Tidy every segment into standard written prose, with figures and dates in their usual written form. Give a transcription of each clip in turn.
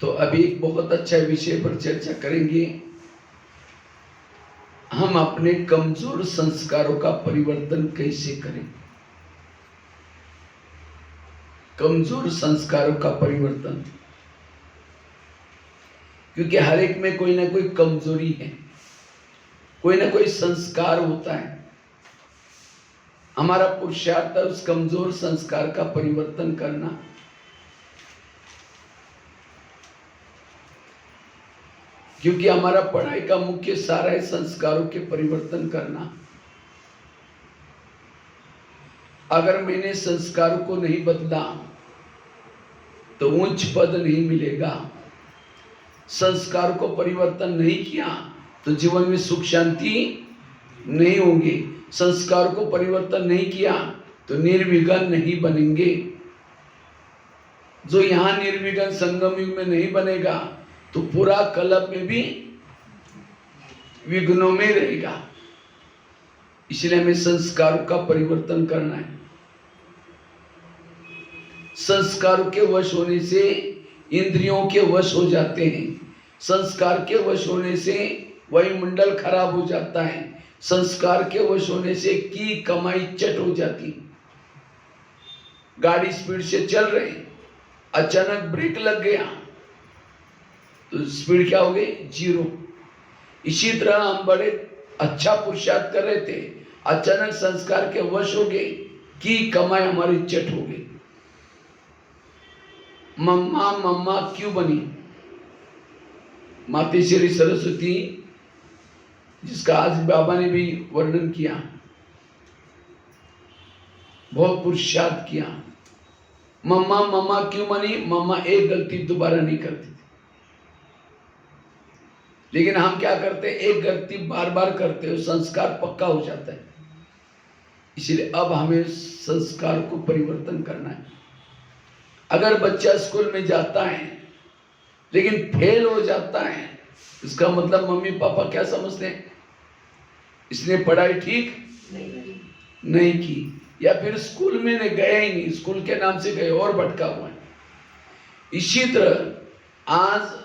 तो अभी एक बहुत अच्छा विषय पर चर्चा करेंगे। हम अपने कमजोर संस्कारों का परिवर्तन कैसे करें। कमजोर संस्कारों का परिवर्तन, क्योंकि हर एक में कोई ना कोई कमजोरी है, कोई ना कोई संस्कार होता है। हमारा पुरुषार्थ है उस कमजोर संस्कार का परिवर्तन करना। क्योंकि हमारा पढ़ाई का मुख्य सारा है संस्कारों के परिवर्तन करना। अगर मैंने संस्कारों को नहीं बदला तो उच्च पद नहीं मिलेगा। संस्कारों को परिवर्तन नहीं किया तो जीवन में सुख शांति नहीं होंगे। संस्कारों को परिवर्तन नहीं किया तो निर्विघ्न नहीं बनेंगे। जो यहां निर्विघ्न संगम युग में नहीं बनेगा तो पूरा कल्प में भी विघ्नों में रहेगा। इसलिए हमें संस्कारों का परिवर्तन करना है। संस्कारों के वश होने से इंद्रियों के वश हो जाते हैं। संस्कार के वश होने से वायुमंडल खराब हो जाता है। संस्कार के वश होने से की कमाई चट हो जाती। गाड़ी स्पीड से चल रही, अचानक ब्रेक लग गया तो स्पीड क्या हो गई? 0। इसी तरह हम बड़े अच्छा पुरुषार्थ कर रहे थे, अचानक संस्कार के वश हो गए, की कमाई हमारी चट हो गई। मम्मा मम्मा क्यों बनी? मातेश्वरी सरस्वती, जिसका आज बाबा ने भी वर्णन किया, बहुत पुरुषार्थ किया। मम्मा मम्मा क्यों बनी? मम्मा एक गलती दोबारा नहीं करती थी। लेकिन हम क्या करते? एक गलती बार बार करते हो, संस्कार पक्का हो जाता है। इसलिए अब हमें संस्कार को परिवर्तन करना है। अगर बच्चा स्कूल में जाता है लेकिन फेल हो जाता है, इसका मतलब मम्मी पापा क्या समझते हैं? इसने पढ़ाई ठीक नहीं की, या फिर स्कूल में ने गया ही नहीं, स्कूल के नाम से गए और भटका हुआ है। इसी तरह आज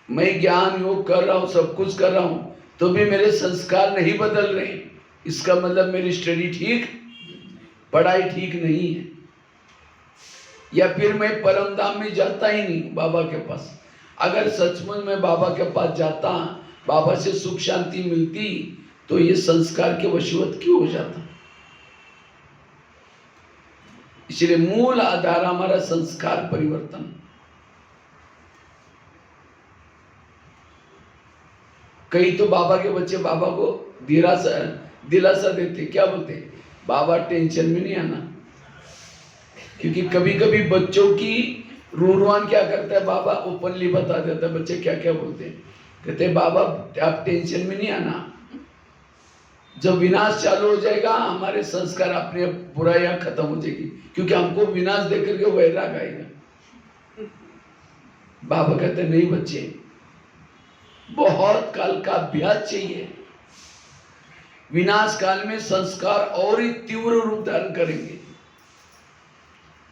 मैं ज्ञान योग कर रहा हूं, सब कुछ कर रहा हूं, तो भी मेरे संस्कार नहीं बदल रहे। इसका मतलब मेरी स्टडी ठीक, पढ़ाई ठीक नहीं है। या फिर मैं परम धाम में जाता ही नहीं बाबा के पास। अगर सचमुच में बाबा के पास जाता, बाबा से सुख शांति मिलती, तो ये संस्कार के वशीवत क्यों हो जाता? इसलिए मूल आधार हमारा संस्कार परिवर्तन। कई तो बाबा के बच्चे बाबा को दिलासा देते, क्या बोलते? बाबा टेंशन में नहीं आना। क्योंकि कभी कभी बच्चों की रूरवान क्या करता है, बाबा ओपनली बता देता है बच्चे क्या क्या बोलते हैं। कहते हैं बाबा आप टेंशन में नहीं आना, जब विनाश चालू हो जाएगा हमारे संस्कार अपने बुराइयां खत्म हो जाएगी, क्योंकि हमको विनाश देकर के वैराग आएगा। बाबा कहते नहीं बच्चे, बहुत काल का अभ्यास चाहिए। विनाश काल में संस्कार और ही तीव्र रूप धारण करेंगे,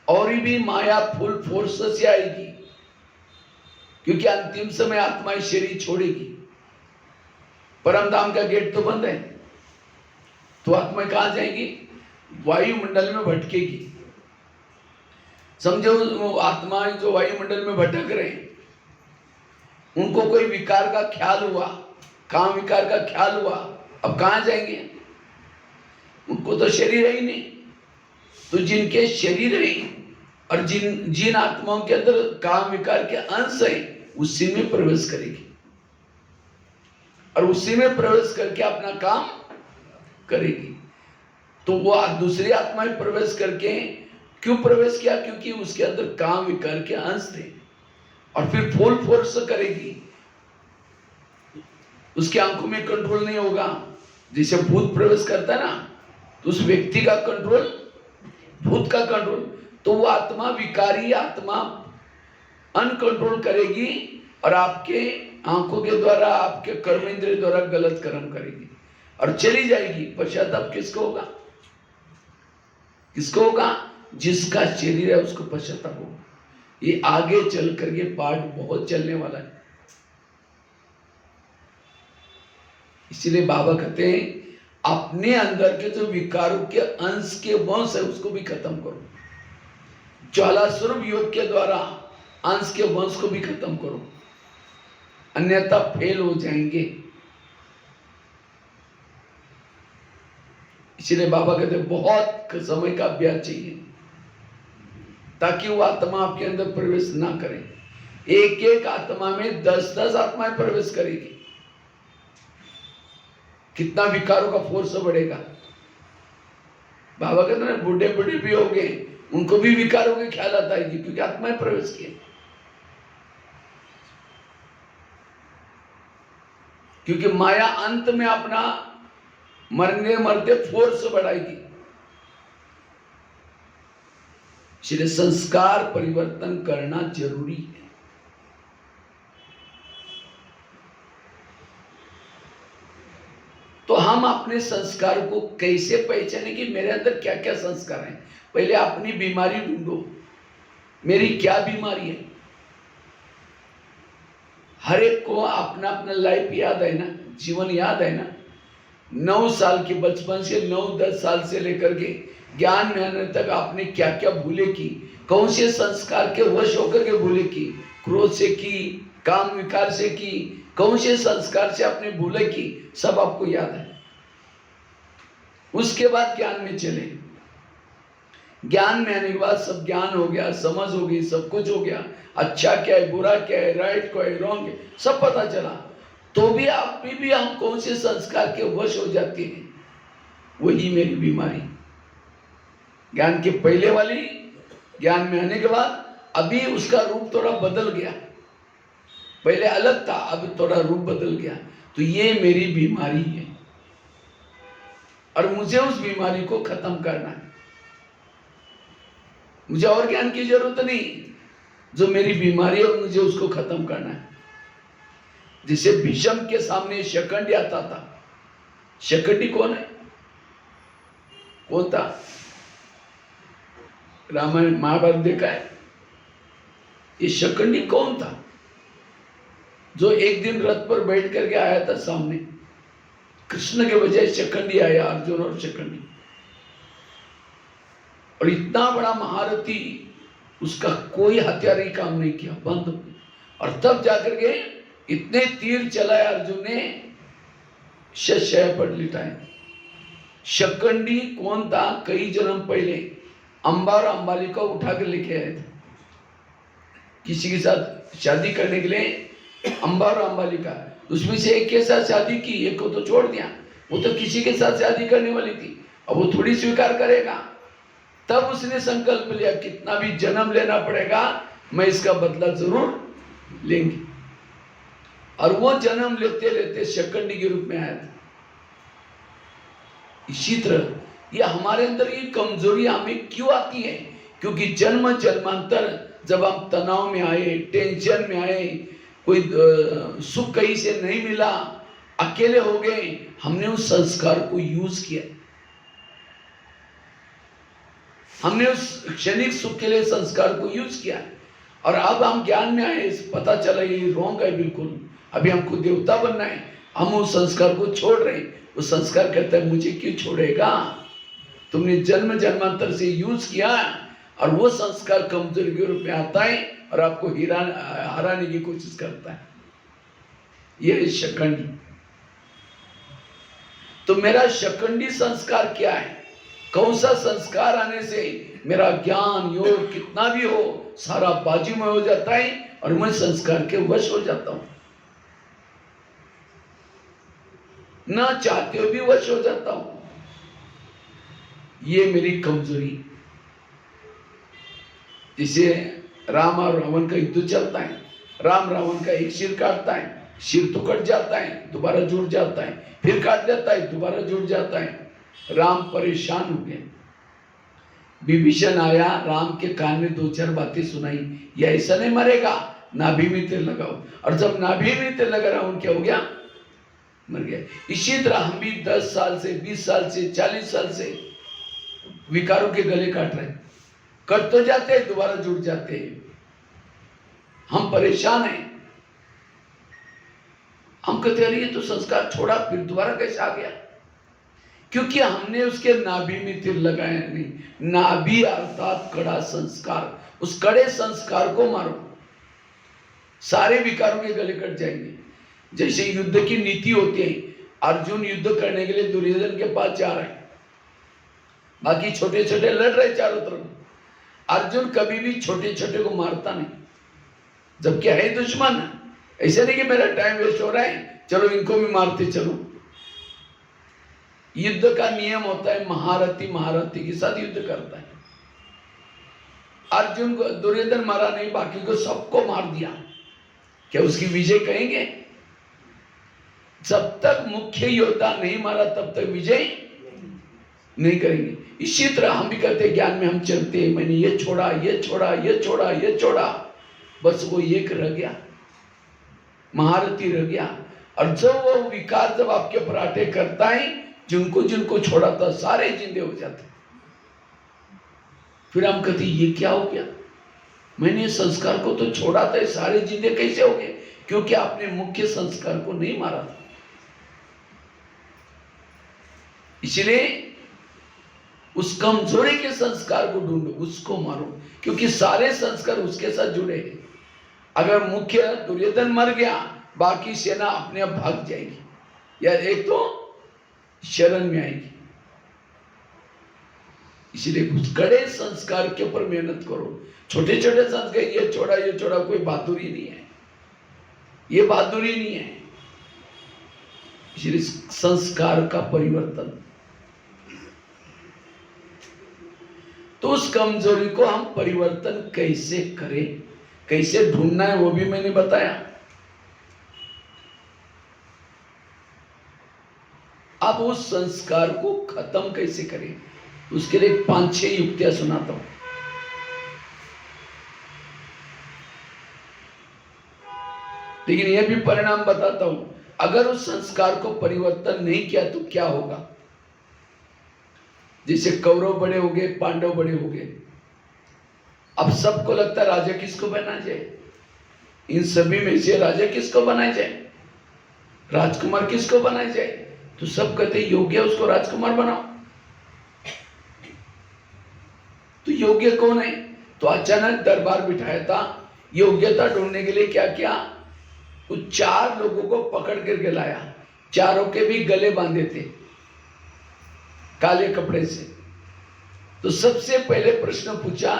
और भी माया फुल फोर्स से आएगी, क्योंकि अंतिम समय आत्मा शरीर छोड़ेगी। परम धाम का गेट तो बंद है, तो आत्मा कहां जाएगी? वायुमंडल में भटकेगी। समझो आत्मा जो वायुमंडल में भटक रहे हैं, उनको कोई विकार का ख्याल हुआ, काम विकार का ख्याल हुआ, अब कहां जाएंगे? उनको तो शरीर है ही नहीं। तो जिनके शरीर है और जिन आत्माओं के अंदर काम विकार के अंश है, उसी में प्रवेश करेगी और उसी में प्रवेश करके अपना काम करेगी। तो वो दूसरी आत्मा में प्रवेश करके क्यों प्रवेश किया? क्योंकि उसके अंदर काम विकार के अंश थे, और फिर फुल फोर्स करेगी। उसकी आंखों में कंट्रोल नहीं होगा। जैसे भूत प्रवेश करता है ना, तो उस व्यक्ति का कंट्रोल, भूत का कंट्रोल, तो वो आत्मा विकारी आत्मा अनकंट्रोल करेगी और आपके आंखों के द्वारा, आपके कर्म इंद्रिय द्वारा गलत कर्म करेगी और चली जाएगी। पश्चाताप किसको होगा? किसको होगा? जिसका शरीर है उसको पश्चाताप होगा। ये आगे चल करके पाठ बहुत चलने वाला है। इसीलिए बाबा कहते हैं अपने अंदर के जो विकारों के अंश के वंश है उसको भी खत्म करो। ज्वाला स्वरूप योग के द्वारा अंश के वंश को भी खत्म करो, अन्यथा फेल हो जाएंगे। इसलिए बाबा कहते बहुत समय का अभ्यास चाहिए ताकि वो आत्मा आपके अंदर प्रवेश ना करे। एक एक आत्मा में 10-10 आत्माएं प्रवेश करेगी, कितना विकारों का फोर्स बढ़ेगा। बाबा कहते हैं बूढ़े बूढ़े भी हो गए, उनको भी विकारों के ख्याल आता है क्योंकि आत्माएं प्रवेश किए। क्योंकि माया अंत में अपना मरने मरते फोर्स बढ़ाएगी। इसलिए संस्कार परिवर्तन करना जरूरी है। तो हम अपने संस्कार को कैसे पहचाने कि मेरे अंदर क्या क्या संस्कार हैं। पहले अपनी बीमारी ढूंढो, मेरी क्या बीमारी है। हर एक को अपना अपना लाइफ याद है ना, जीवन याद है ना। 9 साल के बचपन से 9-10 साल से लेकर के ज्ञान में आने तक आपने क्या क्या भूले की, कौन से संस्कार के वश होकर के भूले की, क्रोध से की, काम विकार से की, कौन से संस्कार से आपने भूले की, सब आपको याद है। उसके बाद ज्ञान में चले। ज्ञान में आने के बाद सब ज्ञान हो गया, समझ हो गई, सब कुछ हो गया, अच्छा क्या है, बुरा क्या है, राइट क्या है, रॉन्ग है, सब पता चला। तो भी आप भी हम कौन से संस्कार के वश हो जाते हैं, वही मेरी बीमारी। ज्ञान के पहले वाली, ज्ञान में आने के बाद अभी उसका रूप थोड़ा बदल गया, पहले अलग था, अभी थोड़ा रूप बदल गया, तो ये मेरी बीमारी है और मुझे उस बीमारी को खत्म करना है। मुझे और ज्ञान की जरूरत नहीं, जो मेरी बीमारी है मुझे उसको खत्म करना है। जिसे भीष्म के सामने शकंडी आता था, शकंडी कौन है, कौन था, रामायण महाभारत देखा है। ये शकंडी कौन था जो एक दिन रथ पर बैठ करके आया था सामने, कृष्ण के बजाय शकंडी आया, अर्जुन और शकंडी। और इतना बड़ा महारथी, उसका कोई हथियार ही काम नहीं किया, बंद। और तब जाकर के इतने तीर चलाए अर्जुन ने, शय पर लिटाए। शकंडी कौन था, कई जन्म पहले अंबा और अंबाली को उठा कर लेके आए थे। किसी के साथ शादी करने के लिए अंबा और अंबाली का, उसमें से एक के साथ शादी की, एक को तो छोड़ दिया। वो तो किसी के साथ शादी करने वाली थी, अब वो थोड़ी स्वीकार करेगा। तब उसने संकल्प लिया कितना भी जन्म लेना पड़ेगा, मैं इसका बदला जरूर लेंगे। और वो जन्म लेते लेते शकंडी के रूप में आया था। इसी तरह ये हमारे अंदर ये कमजोरी हमें क्यों आती है, क्योंकि जन्म जन्मांतर जब हम तनाव में आए, टेंशन में आए, कोई सुख कहीं से नहीं मिला, अकेले हो गए, हमने उस संस्कार को यूज किया। हमने उस क्षणिक सुख के लिए संस्कार को यूज किया और अब हम ज्ञान में आए, पता चला ये रॉन्ग है बिल्कुल, अभी हमको देवता बनना है, हम उस संस्कार को छोड़ रहे हैं। वो संस्कार कहता है मुझे क्यों छोड़ेगा, तुमने जन्म जन्मांतर से यूज किया। और वो संस्कार कमजोरी के रूप में आता है और आपको हराने की कोशिश करता है। ये शकंडी। तो मेरा शकंडी संस्कार क्या है, कौन सा संस्कार आने से मेरा ज्ञान योग कितना भी हो सारा बाजी में हो जाता है और मैं संस्कार के वश हो जाता हूं, ना चाहते हुए भी वश हो जाता हूं। ये मेरी कमजोरी। जिसे राम और रावण का युद्ध चलता है, राम रावण का एक सिर काटता है, सिर तो कट जाता है, दोबारा जुड़ जाता है, फिर काट देता है, दोबारा जुड़ जाता है। राम परेशान हो गए। विभीषण आया, राम के कान में 2-4 बातें सुनाई, ये ऐसा नहीं मरेगा, नाभि में तेल लगाओ। और जब नाभि में तेल लगा रावण क्या हो गया, मर गया। इसी तरह हम भी 10 साल से 20 साल से 40 साल से विकारों के गले काट रहे हैं, कट तो जाते हैं, दोबारा जुड़ जाते हैं। हम परेशान हैं। हम कहते अरे ये तो संस्कार छोड़ा फिर दोबारा कैसे आ गया? क्योंकि हमने उसके नाभि में तीर लगाया नहीं। नाभि अर्थात कड़ा संस्कार, उस कड़े संस्कार को मारो, सारे विकारों के गले कट जाएंगे। जैसे युद्ध की नीति होती है, अर्जुन युद्ध करने के लिए दुर्योधन के पास जा रहे हैं, बाकी छोटे छोटे लड़ रहे चारों तरफ। अर्जुन कभी भी छोटे छोटे को मारता नहीं, जबकि है दुश्मन। ऐसे नहीं कि मेरा टाइम वेस्ट हो रहा है, चलो इनको भी मारते चलो। युद्ध का नियम होता है, महारथी महारथी के साथ युद्ध करता है। अर्जुन को दुर्योधन मारा नहीं, बाकी को सबको मार दिया, क्या उसकी विजय कहेंगे? जब तक मुख्य योद्धा नहीं मारा तब तक विजय नहीं करेंगे। इसी तरह हम भी कहते ज्ञान में हम चलते हैं, मैंने ये छोड़ा ये छोड़ा ये छोड़ा ये छोड़ा, बस वो एक रह गया, महारथी रह गया। और जब वो विकार जब आपके ऊपर अटैक करता है, जिनको जिनको छोड़ा था सारे जिंदे हो जाते। फिर हम कहते ये क्या हो गया, मैंने संस्कार को तो छोड़ा था, सारे जिंदे कैसे हो गए? क्योंकि आपने मुख्य संस्कार को नहीं मारा था। इसलिए उस कमजोरी के संस्कार को ढूंढो, उसको मारो, क्योंकि सारे संस्कार उसके साथ जुड़े हैं। अगर मुख्य दुर्योधन मर गया, बाकी सेना अपने आप भाग जाएगी, या एक तो शरण में आएगी। इसलिए कुछ कड़े संस्कार के ऊपर मेहनत करो। छोटे छोटे संस्कार ये छोड़ा कोई बहादुरी नहीं है, ये बहादुरी नहीं है। इसलिए संस्कार का परिवर्तन, तो उस कमजोरी को हम परिवर्तन कैसे करें, कैसे ढूंढना है, वो भी मैंने बताया। अब उस संस्कार को खत्म कैसे करें, उसके लिए 5-6 युक्तियां सुनाता हूं। लेकिन यह भी परिणाम बताता हूं, अगर उस संस्कार को परिवर्तन नहीं किया तो क्या होगा। जैसे कौरव बड़े हो गए, पांडव बड़े हो गए, अब सबको लगता है राजा किसको बनाया जाए, इन सभी में से राजा किसको बनाया जाए, राजकुमार किसको बनाया जाए, तो सब कहते योग्य उसको राजकुमार बनाओ। तो योग्य कौन है? तो अचानक दरबार बिठाया था, योग्यता ढूंढने के लिए क्या किया, तो 4 लोगों को पकड़ करके लाया, चारों के भी गले बांधे थे काले कपड़े से। तो सबसे पहले प्रश्न पूछा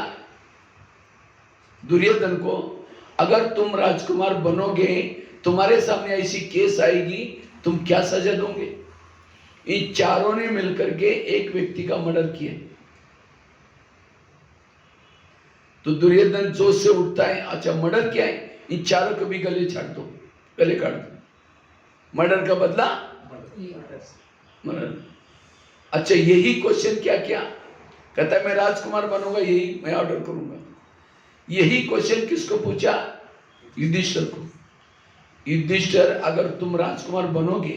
दुर्योधन को, अगर तुम राजकुमार बनोगे, तुम्हारे सामने ऐसी केस आएगी, तुम क्या सजा दोगे? इन चारों ने मिलकर के एक व्यक्ति का मर्डर किया। तो दुर्योधन जोश से उठता है, अच्छा मर्डर किया है, इन चारों को भी गले छाट दो, गले काट दो, मर्डर का बदला मर्डर। अच्छा यही क्वेश्चन क्या किया, कहता है मैं राजकुमार बनूंगा, यही मैं ऑर्डर करूंगा। यही क्वेश्चन किसको पूछा? युधिष्ठिर को। युधिष्ठिर, अगर तुम राजकुमार बनोगे,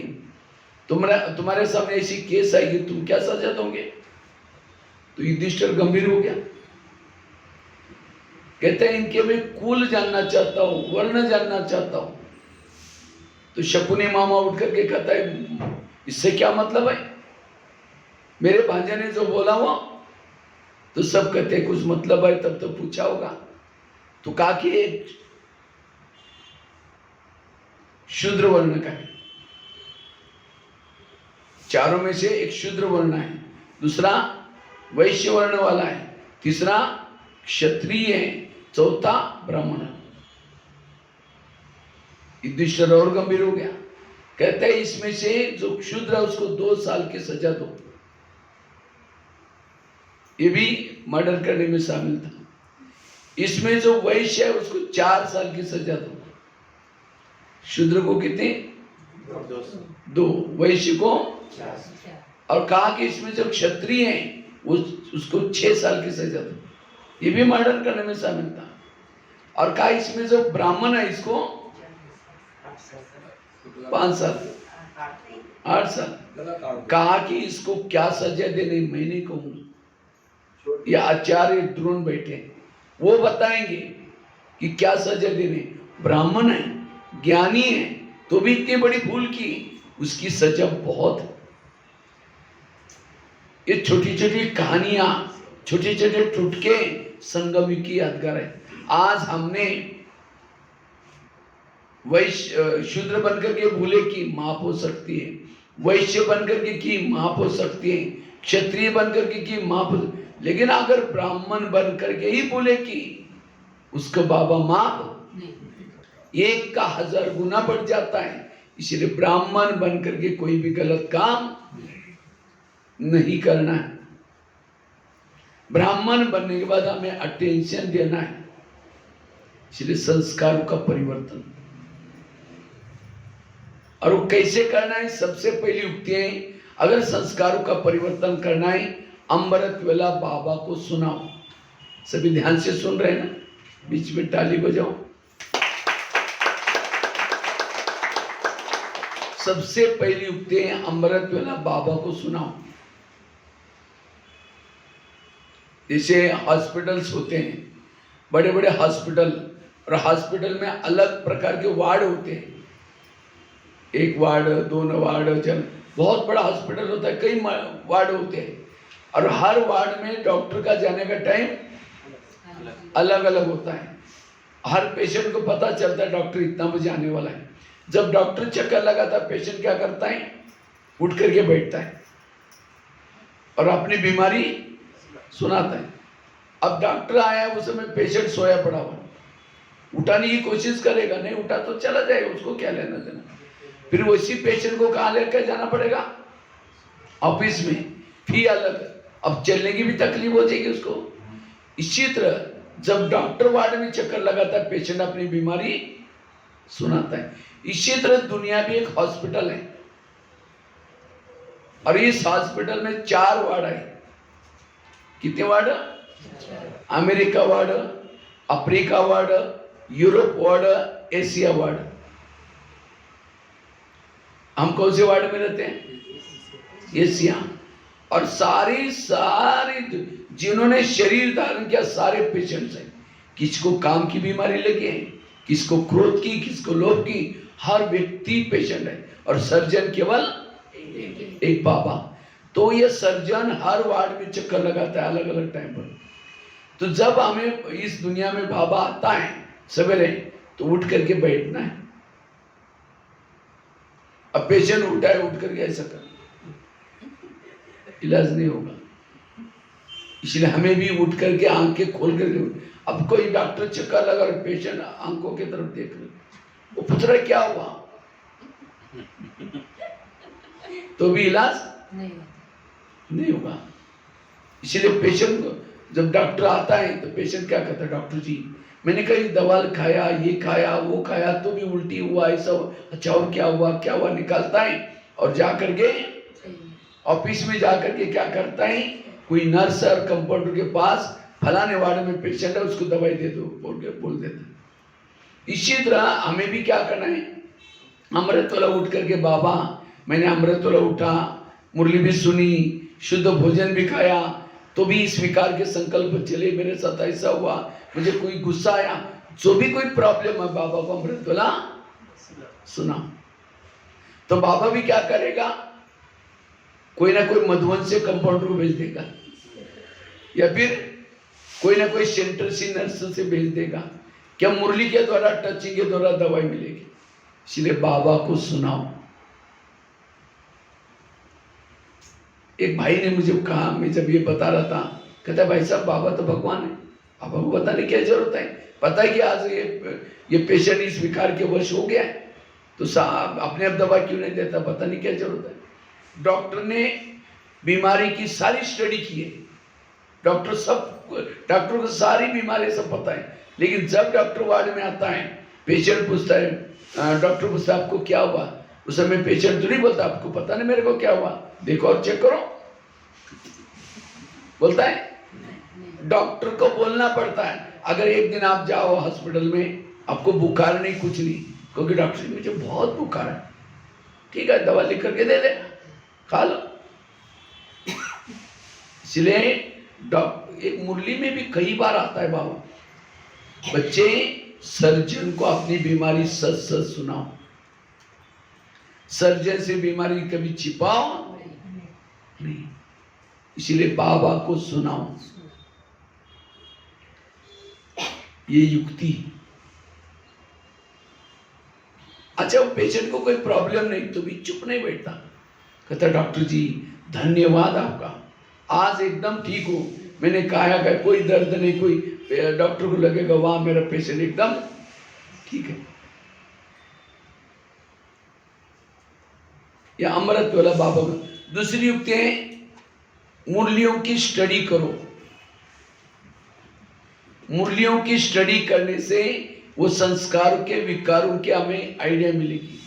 तुम्हारे सामने ऐसी केस आएगी, तुम क्या सजा दोगे? तो युधिष्ठिर गंभीर हो गया, कहते हैं इनके मैं कुल जानना चाहता हूं, वर्ण जानना चाहता हूं। तो शकुनी मामा उठ करके कहता है इससे क्या मतलब है, मेरे भांजे ने जो बोला वो। तो सब कहते कुछ मतलब है, तब तो पूछा होगा। तो कहा कि एक शूद्र वर्ण का है, चारों में से एक शूद्र वर्ण है, दूसरा वैश्य वर्ण वाला है, तीसरा क्षत्रिय है, चौथा ब्राह्मण। युधिष्ठिर और गंभीर हो गया, कहते हैं इसमें से जो क्षुद्र है उसको 2 साल की सजा दो। ये भी मर्डर करने में शामिल था। इसमें जो वैश्य है उसको 4 साल की सजा दो। शूद्र को कितने? 2, वैश्य को 4। और कहा कि इसमें जो क्षत्रिय है उसको 6 साल की सजा दो। ये भी मर्डर करने में शामिल था। और कहा इसमें जो ब्राह्मण है इसको 5 साल, 8 साल। कहा कि इसको क्या सजा देने मैं नहीं कहूंगा, या आचार्य द्रोण बैठे वो बताएंगे। कि क्या सजा देने, ब्राह्मण है, ज्ञानी है, तो भी इतनी बड़ी भूल की, उसकी सजा बहुत है। ये छोटी छोटी कहानियां, छोटे छोटे टुटके संगम की यादगार है। आज हमने वैश्य शूद्र बनकर के भूले की माफ हो सकती है, वैश्य बनकर के की माफ हो सकती है, क्षत्रिय बनकर के की माफ, लेकिन अगर ब्राह्मण बनकर के ही भूले की उसको बाबा माफ 1 का 1000 गुना बढ़ जाता है। इसलिए ब्राह्मण बनकर के कोई भी गलत काम नहीं करना है। ब्राह्मण बनने के बाद हमें अटेंशन देना है, इसलिए संस्कारों का परिवर्तन। और वो कैसे करना है? सबसे पहली युक्ति है, अगर संस्कारों का परिवर्तन करना है, अमृत वेला बाबा को सुनाओ। सभी ध्यान से सुन रहे हैं ना? बीच में ताली बजाओ। सबसे पहली युक्ति है, अमृत वेला बाबा को सुनाओ। जैसे हॉस्पिटल्स होते हैं, बड़े बड़े हॉस्पिटल, और हॉस्पिटल में अलग प्रकार के वार्ड होते हैं, 1 वार्ड 2 वार्ड, बहुत बड़ा हॉस्पिटल होता है, कई वार्ड होते हैं, और हर वार्ड में डॉक्टर का जाने का टाइम अलग अलग होता है। हर पेशेंट को पता चलता है डॉक्टर इतना बजे आने वाला है। जब डॉक्टर चक्कर लगाता है, पेशेंट क्या करता है? उठ करके बैठता है और अपनी बीमारी सुनाता है। अब डॉक्टर आया है, उस समय पेशेंट सोया पड़ा हुआ, उठाने की कोशिश करेगा, नहीं उठा तो चला जाएगा, उसको क्या लेना देना। फिर उसी पेशेंट को कहाँ लेकर जाना पड़ेगा? ऑफिस में, फी अलग, अब चलने की भी तकलीफ हो जाएगी उसको। इसी तरह जब डॉक्टर वार्ड में चक्कर लगाता है, पेशेंट अपनी बीमारी सुनाता है। इसी तरह दुनिया भी एक हॉस्पिटल है, और इस हॉस्पिटल में 4 वार्ड है। कितने ward? America ward, Africa ward, Europe ward, Asia ward. हम कौन से वार्ड में रहते हैं? एशिया। और सारी जिन्होंने शरीर धारण किया सारे पेशेंट्स हैं। किसको काम की बीमारी लगी है, किसको क्रोध की, किसको लोभ की, हर व्यक्ति पेशेंट है। और सर्जन केवल एक बाबा। तो ये सर्जन हर वार्ड में चक्कर लगाता है अलग अलग टाइम पर। तो जब हमें इस दुनिया में बाबा आता है सवेरे, तो उठ करके बैठना है। अब पेशेंट उठा है, उठ करके ऐसा कर, इलाज नहीं होगा। इसलिए हमें भी उठ करके आंखें खोल करके, अब कोई डॉक्टर चक्कर लगा और पेशेंट आंखों की तरफ देख रहे, वो पूछ रहा है क्या हुआ, तो भी इलाज नहीं होगा। इसलिए पेशेंट को जब डॉक्टर आता है तो पेशेंट क्या कहता है? डॉक्टर जी मैंने कहीं दवा खाया, ये खाया, वो खाया, तो भी उल्टी हुआ, ऐसा। अच्छा और क्या हुआ निकालता है, और जा करके ऑफिस में जा करके क्या करता है, कोई नर्स और कंपाउंडर के पास फलाने वार्ड में पेशेंट है, उसको दवाई दे दो बोल देता। इसी तरह हमें भी क्या करना है, अमृत वाला उठ करके, बाबा मैंने अमृत वाला उठा, मुरली भी सुनी, शुद्ध भोजन भी खाया, तो भी इस विकार के संकल्प चले, मेरे साथ ऐसा हुआ, मुझे कोई गुस्सा आया, जो भी कोई प्रॉब्लम है, बाबा को अमृत वाला सुना। तो बाबा भी क्या करेगा, कोई ना कोई मधुवन से कंपाउंडर को भेज देगा, या फिर कोई ना कोई सेंटर से नर्स से भेज देगा, क्या मुरली के द्वारा, टचिंग के द्वारा दवाई मिलेगी। इसलिए बाबा को सुनाओ। एक भाई ने मुझे कहा, मैं जब ये बता रहा था, कहता भाई साहब बाबा तो भगवान है, बाबा को बताने की क्या जरूरत है, पता है कि आज ये पेशेंट इस विकार के वश हो गया है, तो साहब अपने आप दवा क्यों नहीं देता, पता नहीं क्या जरूरत है। डॉक्टर ने बीमारी की सारी स्टडी की है, डॉक्टर को सारी बीमारी सब पता है, लेकिन जब डॉक्टर वार्ड में आता है, पेशेंट पूछता है, डॉक्टर पूछता है आपको क्या हुआ, उस समय पेशेंट तो नहीं बोलता आपको पता नहीं मेरे को क्या हुआ, देखो और चेक करो, बोलता है। डॉक्टर को बोलना पड़ता है। अगर एक दिन आप जाओ हॉस्पिटल में, आपको बुखार नहीं, कुछ नहीं, क्योंकि डॉक्टर मुझे बहुत बुखार है, ठीक है दवा लिख करके दे दे, खा लो। इसलिए एक मुरली में भी कई बार आता है, बाबा बच्चे सर्जन को अपनी बीमारी सच सच सुनाओ। सर्जन से बीमारी कभी छिपाओ नहीं, इसलिए बाबा को सुनाओ। ये युक्ति। अच्छा, वो पेशेंट को कोई प्रॉब्लम नहीं तो भी चुप नहीं बैठता, कहता डॉक्टर जी धन्यवाद आपका, आज एकदम ठीक हूं, मैंने कहा कि कोई दर्द नहीं, कोई डॉक्टर को लगेगा वाह मेरा पेशेंट एकदम ठीक है। या अमृत वाला बाबा का। दूसरी युक्ति है मुरलियों की स्टडी करो। मुरलियों की स्टडी करने से वो संस्कार के विकारों के हमें आइडिया मिलेगी,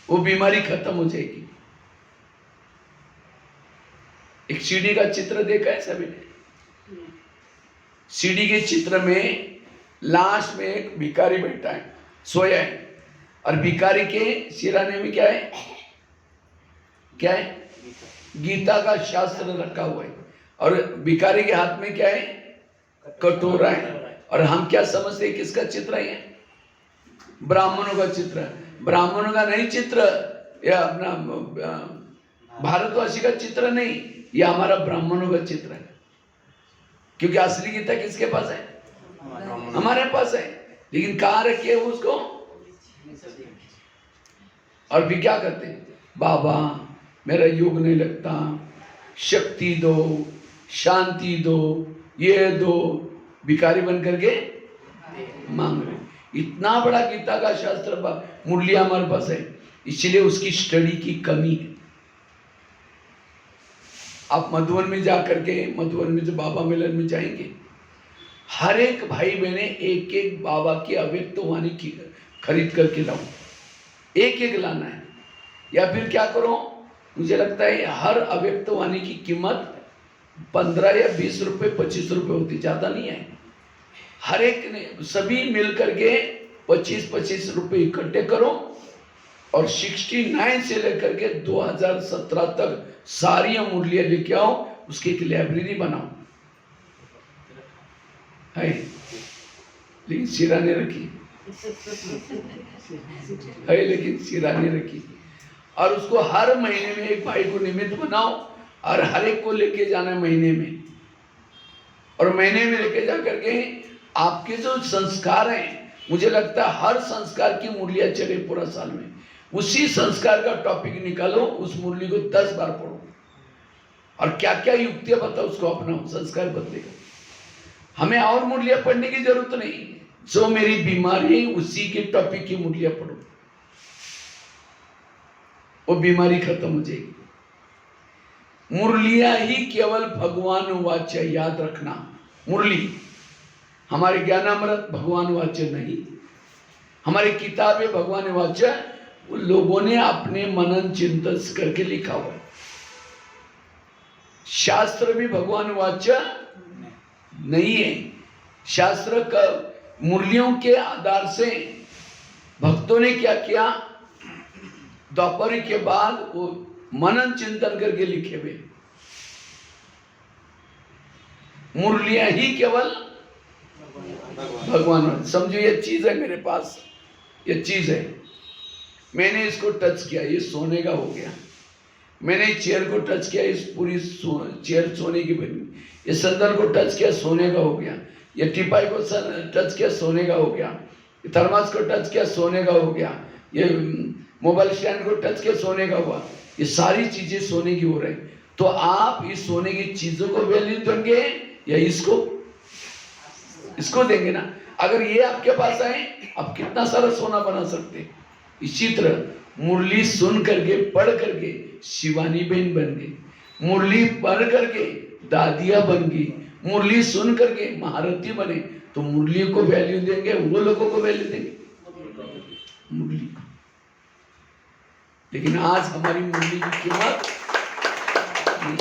वो बीमारी खत्म हो जाएगी। एक सीढ़ी का चित्र देखा है सभी ने? सीढ़ी के चित्र में लास्ट में एक भिखारी बैठा है, सोया है, और भिखारी के सिराने में क्या है? क्या है? गीता का शास्त्र रखा हुआ है, और भिखारी के हाथ में क्या है? कटोरा है। और हम क्या समझते हैं किसका चित्र है? ब्राह्मणों का चित्र है। ब्राह्मणों का नहीं चित्र, या अपना भारतवासी का चित्र नहीं, यह हमारा ब्राह्मणों का चित्र है। क्योंकि असली गीता किसके पास है? हमारे पास है, लेकिन कहाँ रखी है उसको? और भी क्या करते हैं? बाबा मेरा योग नहीं लगता, शक्ति दो, शांति दो, ये दो, भिखारी बन करके मांग रहे। इतना बड़ा गीता का शास्त्र मुरली हमारे पास है, इसलिए उसकी स्टडी की कमी है। आप मधुबन में जाकर के, मधुबन में जो बाबा मिलन में जाएंगे, हर एक भाई बहने एक एक बाबा की अव्यक्त वाणी की खरीद करके लाओ, एक एक लाना है। या फिर क्या करो, मुझे लगता है हर अव्यक्त वाणी की कीमत 15 या 20 रुपए 25 रुपए होती, ज्यादा नहीं है। हर एक ने सभी मिल करके 25-25 रुपए इकट्ठे करो, और 69 से लेकर के 2017 तक सारी मुरलियां लेके आओ, उसकी एक लाइब्रेरी बनाओ है, लेकिन सिरा नहीं रखी है, लेकिन सिरा नहीं रखी। और उसको हर महीने में एक भाई को निमित्त बनाओ, और हर एक को लेके जाना है महीने में, और महीने में लेके जा करके आपके जो संस्कार हैं, मुझे लगता है हर संस्कार की मुरलियां चले पूरा साल में, उसी संस्कार का टॉपिक निकालो, उस मुरली को 10 बार पढ़ो, और क्या क्या युक्तियां बताओ, उसको अपनाओ, संस्कार बदलेगा। हमें और मुरलियां पढ़ने की जरूरत नहीं, जो मेरी बीमारी है उसी के टॉपिक की मुरलियां पढ़ो, वो बीमारी खत्म हो जाएगी। मुरलियां ही केवल भगवान वाच्य, याद रखना। मुरली हमारे ज्ञानामृत भगवान वाच्य नहीं, हमारी किताबें भगवान वाच्य, उन लोगों ने अपने मनन चिंतन करके लिखा हुआ है। शास्त्र भी भगवान वाच्य नहीं है। शास्त्र का मुरलियों के आधार से भक्तों ने क्या किया, द्वापर के बाद वो मनन चिंतन करके लिखे हुए। मुरलियां ही केवल भगवान, समझो ये चीज है मेरे पास, ये चीज है, मैंने इसको टच किया, ये सोने का हो गया। मैंने चेयर को टच किया, इस पूरी चेयर सोने की बनी। ये संदल को टच किया, सोने का हो गया। ये टिपाई को टच किया, सोने का हो गया। थर्मास को टच किया, सोने का हो गया। ये मोबाइल स्टैंड को टच किया, सोने का हुआ। ये सारी चीजें सोने की हो रही। तो आप इस सोने की चीजों को वैल्यू देंगे या इसको देंगे ना। अगर ये आपके पास आए, आप कितना सारा सोना बना सकते हैं। इसी तरह मुरली सुन करके, पढ़ करके शिवानी बहन बन गई, मुरली पढ़ करके दादिया बन गई, मुरली सुन करके महारथी बने। तो मुरली को वैल्यू देंगे, वो लोगों को वैल्यू देंगे मुरली को। लेकिन आज हमारी मुरली की कीमत नहीं।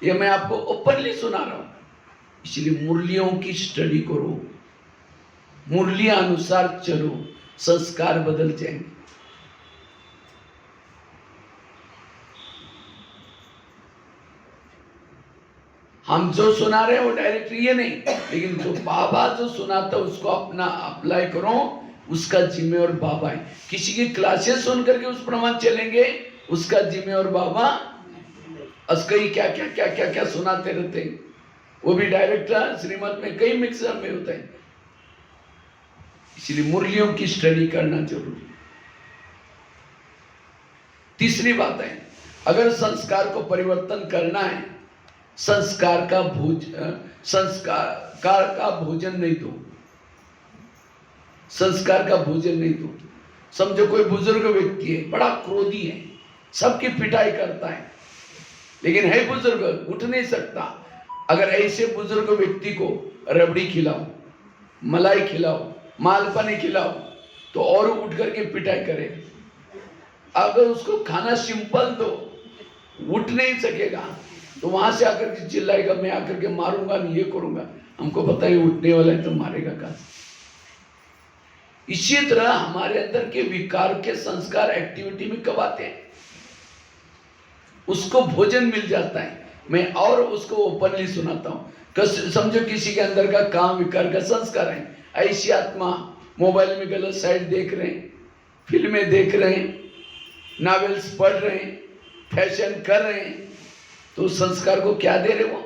ये मैं आपको ओपनली सुना रहा हूं। इसलिए मुरलियों की स्टडी करो, मुरलियां अनुसार चलो, संस्कार बदल जाएंगे। हम जो सुना रहे हैं वो डायरेक्ट ये नहीं, लेकिन जो बाबा जो सुनाता है उसको अपना अप्लाई करो, उसका जिम्मेवार बाबा है। किसी की क्लासेस सुन करके उस प्रमाण चलेंगे, उसका जिम्मेवार बाबा असकई क्या क्या क्या क्या क्या सुनाते रहते हैं, वो भी डायरेक्ट श्रीमत में कई मिक्सर में होता है। इसलिए मुरलियों की स्टडी करना जरूरी। तीसरी बात है, अगर संस्कार को परिवर्तन करना है, संस्कार का भोजन नहीं दो, संस्कार का भोजन नहीं दो। समझो कोई बुजुर्ग व्यक्ति है, बड़ा क्रोधी है, सबकी पिटाई करता है, लेकिन है बुजुर्ग, उठ नहीं सकता। अगर ऐसे बुजुर्ग व्यक्ति को रबड़ी खिलाओ, मलाई खिलाओ, मालपानी खिलाओ, तो और उठ करके पिटाई करे। अगर उसको खाना सिंपल दो, उठ नहीं सकेगा, तो वहां से आकर के चिल्लाएगा, मैं आकर के मारूंगा, नहीं ये करूंगा। हमको पता है उठने वाला है तो मारेगा कहाँ। इसी तरह हमारे अंदर के विकार के संस्कार एक्टिविटी में कब आते हैं, उसको भोजन मिल जाता है। मैं और उसको ओपनली सुनाता हूं। समझो किसी के अंदर का काम विकार का संस्कार है, ऐसी आत्मा मोबाइल में गलत साइड देख रहे हैं, फिल्में देख रहे हैं, नॉवेल्स पढ़ रहे हैं, फैशन कर रहे हैं, तो संस्कार को क्या दे रहे, वो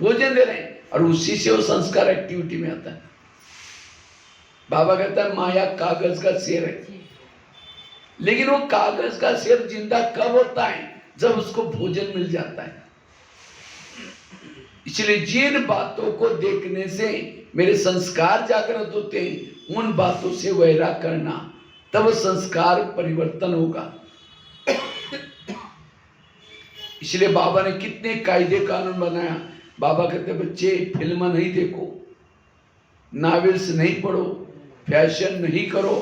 भोजन दे रहे हैं, और उसी से वो संस्कार एक्टिविटी में आता है। बाबा कहता है माया कागज का शेर है, लेकिन वो कागज का शेर जिंदा कब होता है, जब उसको भोजन मिल जाता है। इसलिए जिन बातों को देखने से मेरे संस्कार जागृत होते हैं, उन बातों से वैराग करना, तब संस्कार परिवर्तन होगा। इसलिए बाबा ने कितने कायदे कानून बनाया। बाबा कहते बच्चे फिल्म नहीं देखो, नॉवेल्स नहीं पढ़ो, फैशन नहीं करो।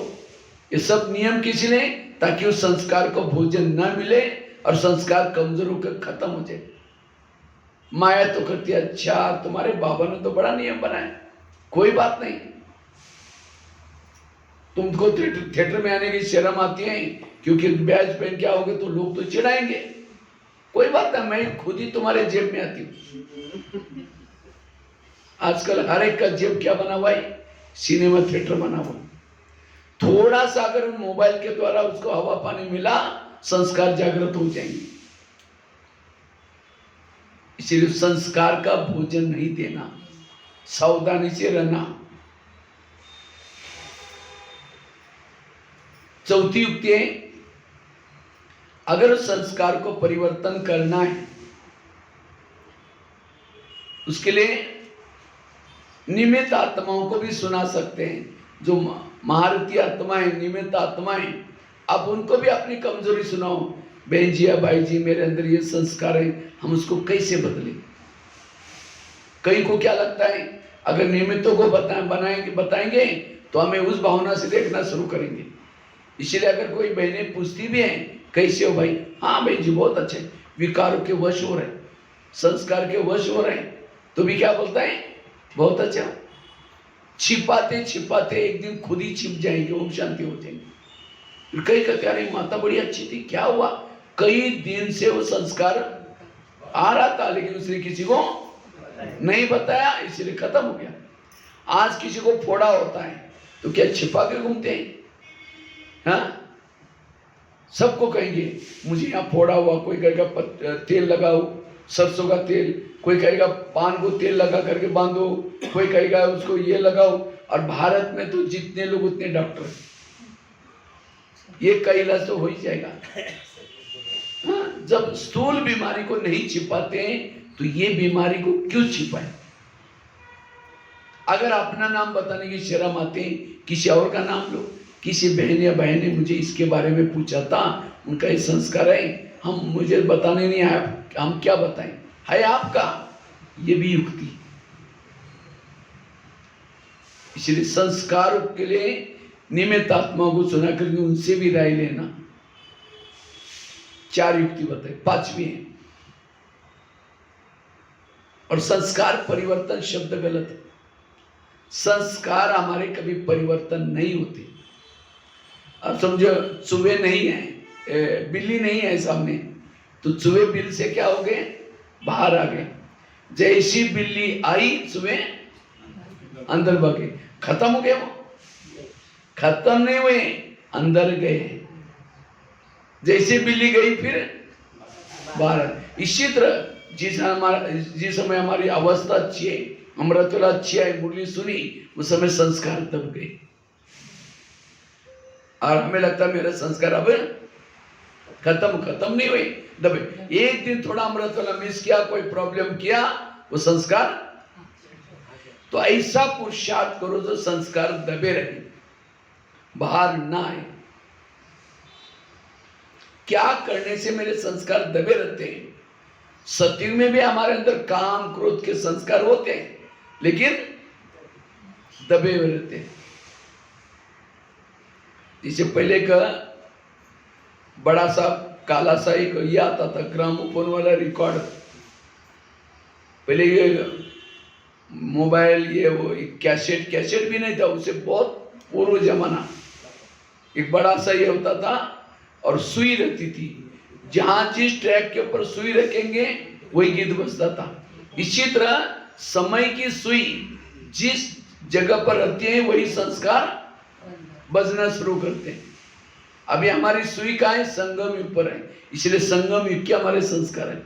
ये सब नियम किसी ने, ताकि उस संस्कार को भोजन न मिले और संस्कार कमजोर होकर खत्म हो जाए। माया तो कहती है अच्छा तुम्हारे बाबा ने तो बड़ा नियम बनाया, कोई बात नहीं, तुमको थिएटर में आने की शर्म आती है क्योंकि बैज पहन के आओगे तो लोग तो चिढ़ाएंगे, कोई बात नहीं, मैं खुद ही तुम्हारे जेब में आती हूँ। आजकल हर एक का जेब क्या बना हुआ है, सिनेमा थिएटर बना हुआ। थोड़ा सा अगर मोबाइल के द्वारा उसको हवा पानी मिला, संस्कार जागृत हो जाएंगे। इसलिए संस्कार का भोजन नहीं देना, सावधानी से रहना। चौथी युक्ति है, अगर संस्कार को परिवर्तन करना है, उसके लिए निमित्त आत्माओं को भी सुना सकते हैं। जो महारथी आत्माएं, निमित्त आत्माएं, आप उनको भी अपनी कमजोरी सुनाओ। बहन जी या भाई जी, मेरे अंदर ये संस्कार है, हम उसको कैसे बदलें। कई को क्या लगता है, अगर निमित्तों को बताएंगे तो हमें उस भावना से देखना शुरू करेंगे। इसलिए अगर कोई बहनें पूछती भी हैं कैसे हो भाई, हाँ भाई जी बहुत अच्छे, विकारों के वश हो रहे, संस्कार के वश हो रहे, तो भी क्या बोलता है, बहुत अच्छा। छिपाते छिपाते एक दिन खुद ही छिप जाएंगे, ओम शांति हो जाएंगे। फिर कई कहते अरे माता बड़ी अच्छी थी, क्या हुआ, कई दिन से वो संस्कार आ रहा था लेकिन उसने किसी को नहीं बताया, इसलिए खत्म हो गया। आज किसी को फोड़ा होता है तो क्या छिपा के घूमते हैं, हाँ? सबको कहेंगे मुझे यहाँ फोड़ा हुआ, कोई कहेगा तेल लगाओ, सरसों का तेल, कोई कहेगा पान को तेल लगा करके बांधो, कोई कहेगा उसको ये लगाओ। और भारत में तो जितने लोग उतने डॉक्टर, ये का इलाज तो हो ही जाएगा। हाँ, जब स्थूल बीमारी को नहीं छिपाते हैं तो ये बीमारी को क्यों छिपाए। अगर अपना नाम बताने की शर्म आते हैं, किसी और का नाम लो। किसी बहन या बहन ने मुझे इसके बारे में पूछा था, उनका ये संस्कार है, हम मुझे बताने नहीं आया, हम क्या बताएं, है आपका, ये भी युक्ति। इसलिए संस्कार के लिए निमित्त आत्माओं को सुना करके उनसे भी राय लेना। 4 युक्ति बताए, 5वीं है। और संस्कार परिवर्तन शब्द गलत है। संस्कार हमारे कभी परिवर्तन नहीं होते। अब समझो चूहे नहीं है, बिल्ली नहीं है सामने, तो चूहे बिल से क्या हो गए, बाहर आ गए। जैसी बिल्ली आई सुबह अंदर भागे। खत्म हो गए वो? खत्म नहीं हुए, अंदर गए। जैसे बिल्ली गई फिर बाहर। इसी तरह जिस समय हमारी अवस्था अच्छी है, अमृतला अच्छी है, मुरली सुनी, उस समय संस्कार दब गए और हमें लगता है मेरा संस्कार अब खत्म नहीं हुए, दबे। एक दिन थोड़ा अमृतला मिस किया, कोई प्रॉब्लम किया, वो संस्कार। तो ऐसा पुरुषार्थ करो जो संस्कार दबे रहे, बाहर ना आए। क्या करने से मेरे संस्कार दबे रहते हैं? सतयुग में भी हमारे अंदर काम क्रोध के संस्कार होते हैं, लेकिन दबे हुए रहते हैं। इससे पहले का बड़ा सा काला सा एक ये आता था, ग्रामोफोन वाला रिकॉर्ड। पहले ये मोबाइल, ये वो कैसेट भी नहीं था, उससे बहुत पूर्व जमाना। एक बड़ा सा ये होता था और सुई रहती थी, जहां जिस ट्रैक के ऊपर सुई रखेंगे वही गीत बजता था। इसी तरह समय की सुई जिस जगह पर रहती है वही संस्कार बजना शुरू करते हैं। अभी हमारी सुई कहाँ है? संगम युग पर है, इसलिए संगम युग के हमारे संस्कार है।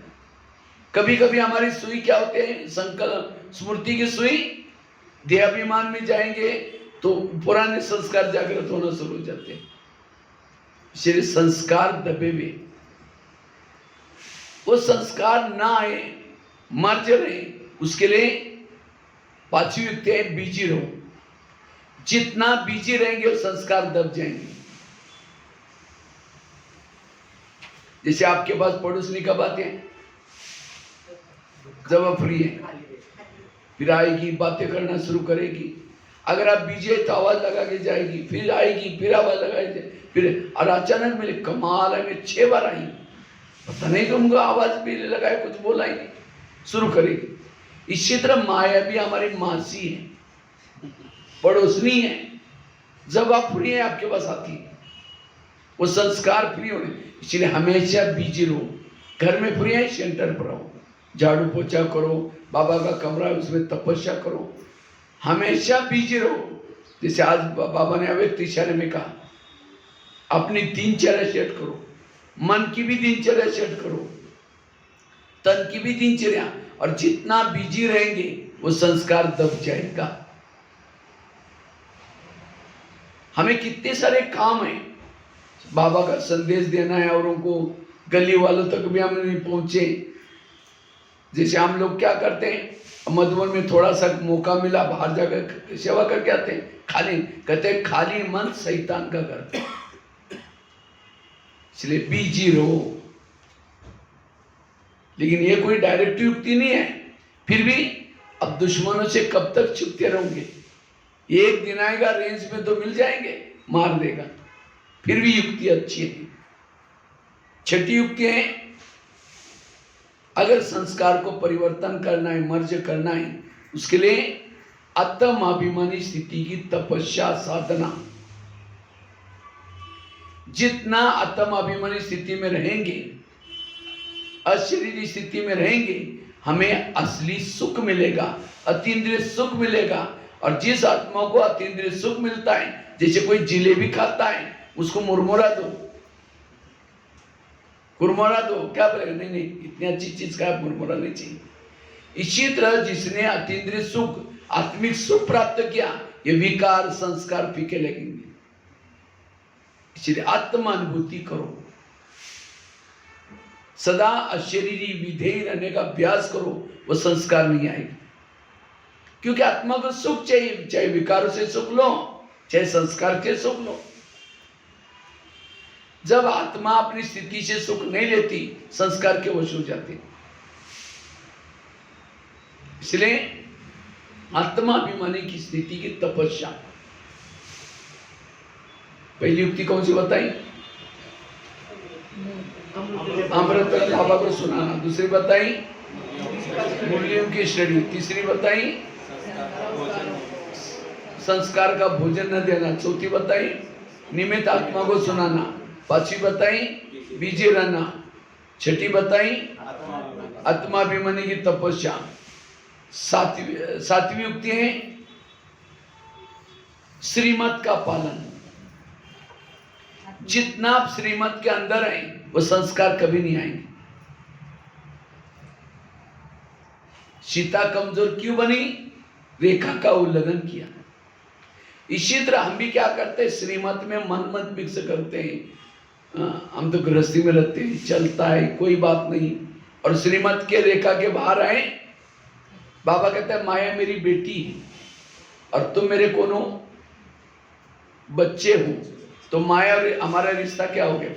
कभी कभी हमारी सुई क्या होते हैं? संकल्प स्मृति की सुई, देहाभिमान में जाएंगे तो पुराने संस्कार जागृत होना शुरू हो जाते हैं। इसलिए संस्कार दबे हुए, वो संस्कार ना आए, मर्ज रहे, उसके लिए पांचवी युक्ति है, बिजी रहो। जितना बिजी रहेंगे वो संस्कार दब जाएंगे। जैसे आपके पास पड़ोसनी कब आते हैं? जब आप फ्री है, फिर आएगी, बातें करना शुरू करेगी। अगर आप बिजी है तो आवाज लगा के जाएगी, फिर आएगी, फिर आवाज लगाएगी, फिर। और अचानक मेरे कमाल है, मैं 6 बार आई, पता नहीं तुमको आवाज भी लगाए, कुछ बोला ही नहीं, शुरू करेगी। इसी तरह माया भी हमारी मासी है, पड़ोसनी है। जब आप फ्री है आपके पास आती है, वो संस्कार फ्री होने। इसलिए हमेशा बिजी रहो। घर में फ्री है, सेंटर पर रहो, झाड़ू पोछा करो, बाबा का कमरा है उसमें तपस्या करो, हमेशा बिजी रहो। जैसे आज बाबा ने अव्यक्त इशारे में कहा, अपनी दिनचर्या सेट करो, मन की भी दिनचर्या सेट करो, तन की भी दिनचर्या। और जितना बिजी रहेंगे वो संस्कार दब जाएगा। हमें कितने सारे काम हैं, बाबा का संदेश देना है औरों को, गली वालों तक भी हम नहीं पहुंचे। जैसे हम लोग क्या करते हैं, मधुबन में थोड़ा सा मौका मिला, बाहर जाकर सेवा करके आते हैं, खाली कहते हैं खाली मन शैतान का घर। इसलिए बिजी रहो। लेकिन ये कोई डायरेक्ट युक्ति नहीं है। फिर भी अब दुश्मनों से कब तक छिपते रहोगे? एक दिन आएगा, रेंज में तो मिल जाएंगे, मार देगा। फिर भी युक्ति अच्छी है। छठी युक्ति है, अगर संस्कार को परिवर्तन करना है, मर्ज करना है, उसके लिए आत्माभिमानी स्थिति की तपस्या साधना। जितना आत्माभिमानी स्थिति में रहेंगे, अशरीरी स्थिति में रहेंगे, हमें असली सुख मिलेगा, अतीन्द्रिय सुख मिलेगा। और जिस आत्मा को अतीन्द्रिय सुख मिलता है, जैसे कोई जिलेबी खाता है, उसको मुरमुरा दो, मुरमुरा दो, क्या बोलेगा? नहीं, इतनी अच्छी चीज का मुरमुरा नहीं चाहिए। इसी तरह जिसने अतीन्द्रिय सुख, आत्मिक सुख प्राप्त किया, ये विकार संस्कार फीके लगेंगे। इसलिए आत्मानुभूति करो, सदा अशरीरी विधेय रहने का अभ्यास करो, वो संस्कार नहीं आएगी। क्योंकि आत्मा को सुख चाहिए, चाहे विकारों से सुख लो, चाहे संस्कार से सुख लो। जब आत्मा अपनी स्थिति से सुख नहीं लेती, संस्कार के वश हो जाते। इसलिए आत्माभिमानी की स्थिति की तपस्या। पहली युक्ति कौन सी बताई? अमृत बाबा को सुनाना। दूसरी बताई मूल्यों की श्रेणी। तीसरी बताई संस्कार का भोजन न देना। चौथी बताई निमित्त आत्मा को सुनाना। पांचवी बताई बिजी रहना। छठी बताई आत्माभिमानी की तपस्या। सातवीं युक्ति है श्रीमत का पालन। जितना आप श्रीमत के अंदर आए वो संस्कार कभी नहीं आएंगे। सीता कमजोर क्यों बनी? रेखा का उल्लंघन किया। इसी तरह हम भी क्या करते हैं, श्रीमत में मन मत मिक्स करते हैं। हम तो गृहस्थी में रहते हैं, चलता है कोई बात नहीं, और श्रीमत के रेखा के बाहर आए, बाबा कहते हैं माया मेरी बेटी और तुम मेरे कौन हो? बच्चे हो। तो माया और हमारा रिश्ता क्या हो गया?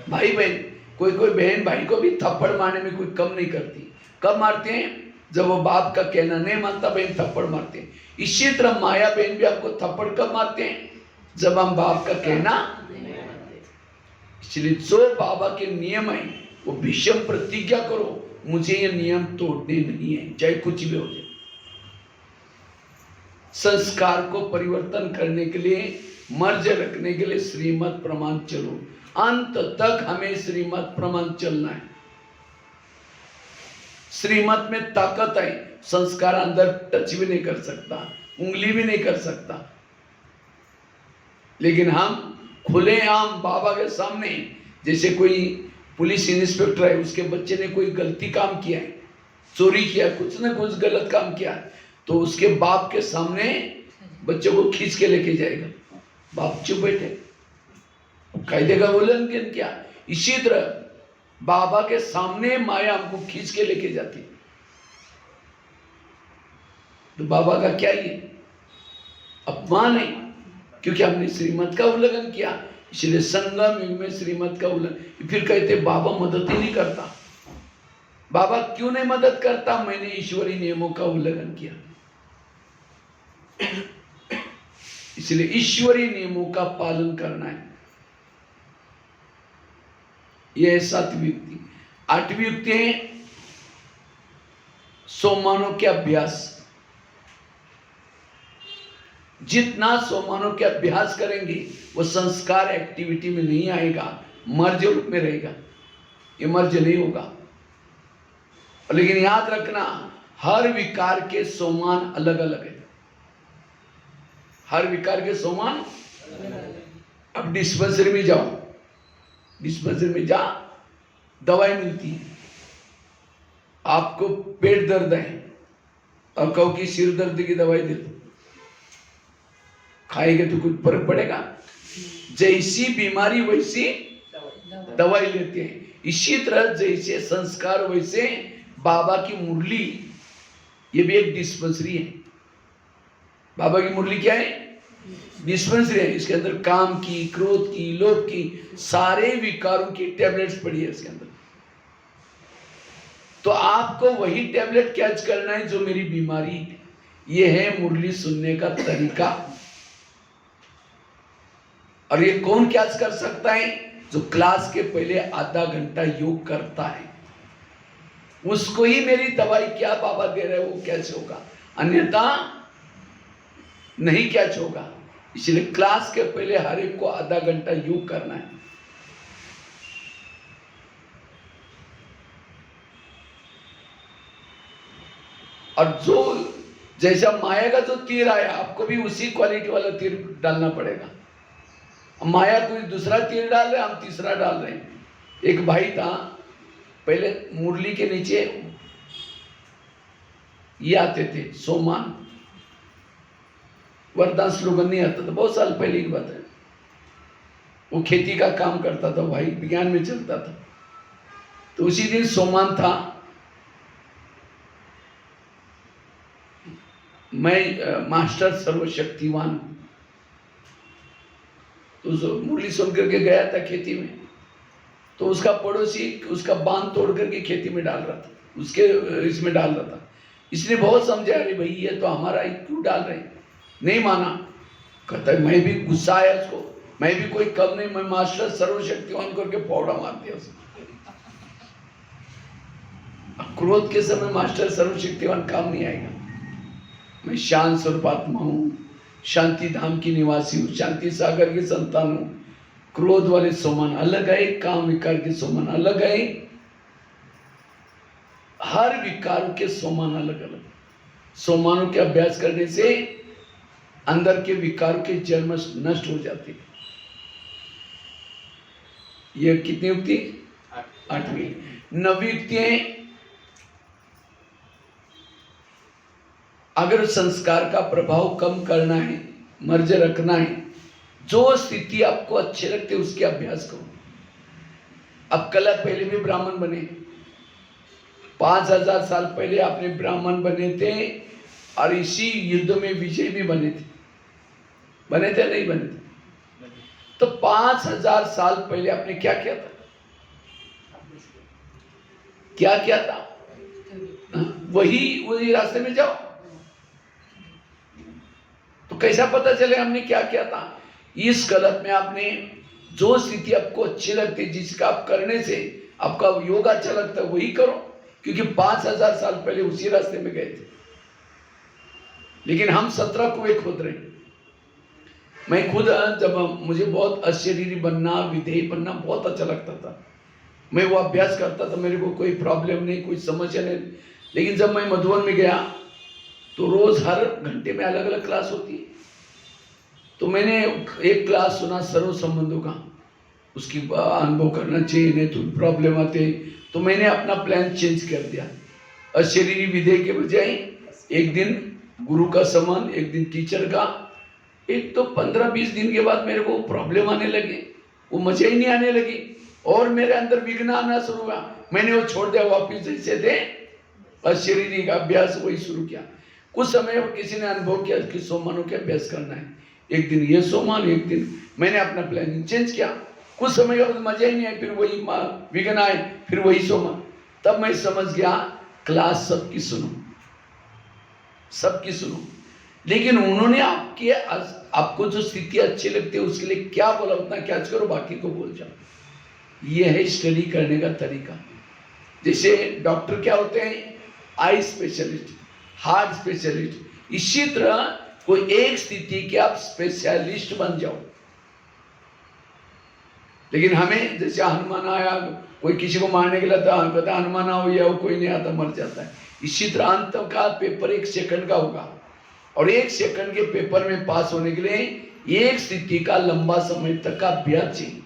भाई बहन। कोई कोई बहन भाई को भी थप्पड़ मारने में कोई कम नहीं करती। कब मारते हैं? जब वो बाप का कहना नहीं मानता, बहन थप्पड़ मारते हैं। इसी तरह माया बहन भी आपको थप्पड़ कब मारते हैं? जब हम बाप का कहना। इसलिए जो बाबा के नियम है वो भीषम प्रतिज्ञा करो, मुझे ये नियम तोड़ने नहीं है, चाहे कुछ भी हो जाए। संस्कार को परिवर्तन करने के लिए, मर्ज रखने के लिए श्रीमत प्रमाण चलो। अंत तक हमें श्रीमत प्रमाण चलना है। श्रीमत में ताकत है, संस्कार अंदर टच भी नहीं कर सकता, उंगली भी नहीं कर सकता। लेकिन हम खुलेआम बाबा के सामने, जैसे कोई पुलिस इंस्पेक्टर है, उसके बच्चे ने कोई गलती काम किया है, चोरी किया, कुछ न कुछ गलत काम किया, तो उसके बाप के सामने बच्चे को खींच के लेके जाएगा। बाप चुप बैठे, कायदे का उल्लंघन किया। इसी तरह बाबा के सामने माया हमको खींच के लेके जाती, तो बाबा का क्या ये अपमान है, क्योंकि हमने श्रीमत का उल्लंघन किया। इसलिए संगम युग में श्रीमत का उल्लंघन। फिर कहते बाबा मदद ही नहीं करता। बाबा क्यों नहीं मदद करता? मैंने ईश्वरी नियमों का उल्लंघन किया। इसलिए ईश्वरी नियमों का पालन करना है। यह 7वीं युक्ति। 8वीं युक्ति है सोमानों के अभ्यास। जितना सोमानों के अभ्यास करेंगे वो संस्कार एक्टिविटी में नहीं आएगा, मर्ज रूप में रहेगा। ये मर्ज नहीं होगा। लेकिन याद रखना, हर विकार के सोमान अलग अलग है। हर विकार के सोमान। अब डिस्पेंसरी में जाओ, डिस्पेंसरी में जा, दवाई मिलती है। आपको पेट दर्द है और कहो कि सिर दर्द की दवाई दे दो, खाएंगे तो कुछ फर्क पड़ेगा? जैसी बीमारी वैसी दवाई लेते हैं। इसी तरह जैसे संस्कार वैसे बाबा की मुरली, ये भी एक डिस्पेंसरी है। बाबा की मुरली क्या है? डिस्पेंसरी है। इसके अंदर काम की, क्रोध की, लोभ की, सारे विकारों की टैबलेट्स पड़ी है इसके अंदर। तो आपको वही टैबलेट कैच करना है जो मेरी बीमारी है। ये है मुरली सुनने का तरीका। और ये कौन कैच कर सकता है? जो क्लास के पहले आधा घंटा योग करता है, उसको ही मेरी दवाई क्या बाबा दे रहे वो कैच होगा, अन्यथा नहीं कैच होगा। इसलिए क्लास के पहले हर एक को आधा घंटा योग करना है। और जो जैसा माया का जो तीर आया, आपको भी उसी क्वालिटी वाला तीर डालना पड़ेगा। माया कोई दूसरा तीर डाल रहे, हम तीसरा डाल रहे हैं। एक भाई था, पहले मुरली के नीचे ये आते थे सोमान, वरदान स्लोगन नहीं आता था, बहुत साल पहले की बात है। वो खेती का काम करता था भाई, विज्ञान में चलता था। तो उसी दिन सोमान था। मैं मास्टर सर्वशक्तिवान, तो मुरली सुन करके गया था खेती में। तो उसका पड़ोसी उसका बांध तोड़ करके खेती में डाल रहा था, उसके इसमें डाल रहा था। इसने बहुत समझा, अरे भाई ये तो हमारा ही क्यों डाल रहे हैं? नहीं माना। कहता है मैं भी गुस्सा आया उसको, मैं भी कोई कम नहीं, मैं मास्टर सर्वशक्तिवान करके पौड़ा मार दिया उसको। क्रोध के समय मास्टर सर्वशक्तिवान काम नहीं आएगा। मैं शांत स्वरूपात्मा हूं, शांति धाम की निवासी हूँ, शांति सागर की संतान हूँ। क्रोध वाले सोमान अलग है, काम विकार के सोमान अलग है। हर विकारों के सोमान अलग अलग, सोमानों के अभ्यास करने से अंदर के विकारों के जन्म नष्ट हो जाते हैं। ये कितनी युक्ति? 8वीं। 9वीं युक्ति है, अगर संस्कार का प्रभाव कम करना है, मर्ज रखना है, जो स्थिति आपको अच्छे लगते उसके अभ्यास करो। अब कला पहले भी ब्राह्मण बने, 5000 साल पहले आपने ब्राह्मण बने थे और इसी युद्ध में विजय भी बने थे। बने थे नहीं बने थे? तो 5000 साल पहले आपने क्या किया था? क्या किया था? वही रास्ते में जाओ। तो कैसा पता चले हमने क्या किया था? इस गलत में आपने जो स्थिति आपको अच्छी लगती है, जिसका आप करने से आपका योग अच्छा लगता है, वही करो, क्योंकि 5000 साल पहले उसी रास्ते में गए थे। लेकिन हम 17 कुएं खोद रहे हैं। मैं खुद जब मुझे बहुत अशरीरी बनना, विधेयी बनना बहुत अच्छा लगता था, मैं वो अभ्यास करता था, मेरे को कोई प्रॉब्लम नहीं, कोई समस्या नहीं। लेकिन जब मैं मधुबन में गया तो रोज हर घंटे में अलग अलग क्लास होती है। तो मैंने एक क्लास सुना सर्व संबंधों का, उसकी अनुभव करना चाहिए, नहीं तो प्रॉब्लम आते। तो मैंने अपना प्लान चेंज कर दिया, अशरीरी विधेय के बजाय एक दिन गुरु का समान, एक दिन टीचर का। एक तो 15-20 दिन के बाद मेरे को प्रॉब्लम आने लगे, वो मजा ही नहीं आने लगी और मेरे अंदर विघ्न आना शुरू हुआ। मैंने वो छोड़ दिया, वापिस जैसे थे अशरीरी का अभ्यास वही शुरू किया। कुछ समय किसी ने अनुभव किया कि सोमानों के अभ्यास करना है, एक दिन ये सोमान, एक दिन मैंने अपना प्लानिंग चेंज किया। कुछ समय और मजा ही नहीं आया, फिर वही विघ्न आए, फिर वही सोमान। तब मैं समझ गया क्लास सबकी सुनो, सबकी सुनो, लेकिन उन्होंने आपको जो स्थिति अच्छी लगती है उसके लिए क्या बोला उतना कैच करो, बाकी को भूल जाओ। यह है स्टडी करने का तरीका। जैसे डॉक्टर क्या होते हैं? Eye specialist, heart specialist. इसी तरह कोई एक स्थिति के आप स्पेशलिस्ट बन जाओ। लेकिन हमें जैसे हनुमान आया, कोई किसी को मारने के लिए कहता हनुमान आओ, या कोई नहीं आता, मर जाता है। इसी तरह अंत का पेपर 1 सेकंड का होगा और 1 सेकंड के पेपर में पास होने के लिए एक स्थिति का लंबा समय तक का अभ्यास चाहिए।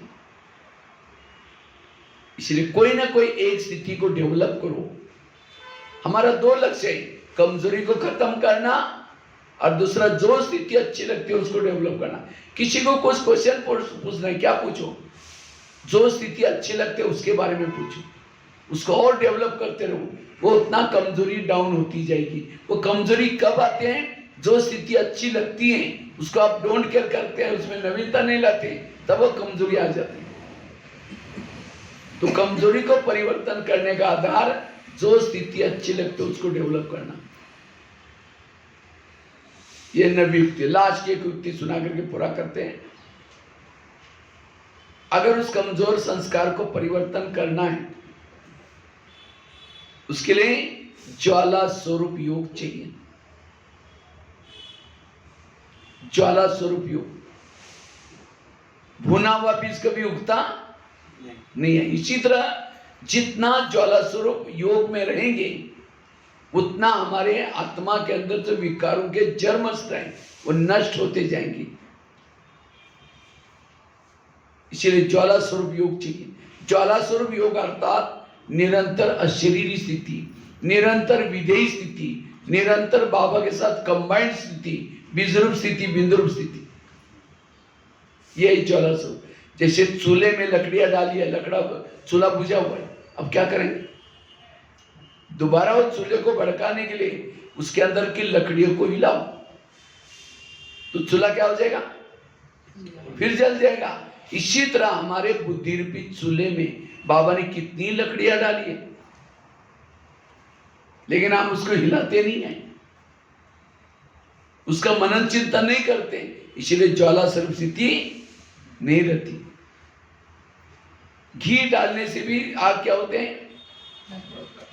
इसलिए कोई ना कोई एक स्थिति को डेवलप करो। हमारा 2 लक्ष्य है, कमजोरी को खत्म करना और दूसरा जो स्थिति अच्छी लगती है उसको डेवलप करना। किसी को कुछ क्वेश्चन पूछना है, क्या पूछो? जो स्थिति अच्छी लगती है उसके बारे में पूछो, उसको और डेवलप करते रहो, वो उतना कमजोरी डाउन होती जाएगी। वो कमजोरी कब आते हैं? जो स्थिति अच्छी लगती है उसको आप डोंट केयर करते हैं, उसमें नवीनता नहीं लाते, तब वो कमजोरी आ जाती है। तो कमजोरी को परिवर्तन करने का आधार जो स्थिति अच्छी लगती है उसको डेवलप करना। ये 9वीं युक्ति। लास्ट की एक युक्ति सुना करके पूरा करते हैं। अगर उस कमजोर संस्कार को परिवर्तन करना है, उसके लिए ज्वाला स्वरूप योग चाहिए। ज्वाला स्वरूप योग, भुना हुआ बीज कभी उगता नहीं है। इसी तरह जितना ज्वाला स्वरूप योग में रहेंगे उतना हमारे आत्मा के अंदर जो विकारों के जन्मस्थल हैं वो नष्ट होते जाएंगे। इसलिए ज्वाला स्वरूप योग चाहिए। ज्वाला स्वरूप योग अर्थात निरंतर अशरीरी स्थिति, निरंतर विधेयी स्थिति, निरंतर बाबा के साथ कंबाइंड स्थिति, बीजरूप स्थिति, बिंदुरूप स्थिति, यही ज्वाला स्वरूप। जैसे चूल्हे में लकड़ियां डाली है, लकड़ा चूल्हा बुझा हुआ है, अब क्या करेंगे? दोबारा उस चूल्हे को भड़काने के लिए उसके अंदर की लकड़ियों को हिलाओ तो चूल्हा क्या हो जाएगा? फिर जल जाएगा। इसी तरह हमारे बुद्धि रूपी चूल्हे में बाबा ने कितनी लकड़ियां डाली है, लेकिन हम उसको हिलाते नहीं है, उसका मनन चिंतन नहीं करते, इसलिए ज्वाला स्वरूप स्थिति नहीं रहती। घी डालने से भी आग क्या होते हैं?